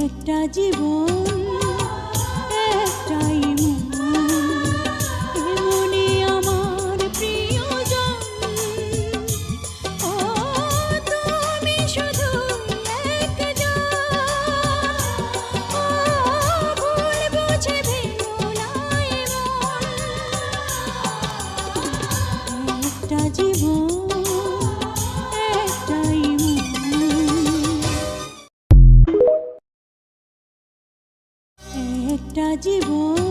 একটা জীবন একটাই মন, এমনি আমার প্রিয়জন। ও তুমি শুধু একজন, ও ভুল বুঝে ভেঙো না এমন। একটা জীবন একটাই মন, একটা জীবন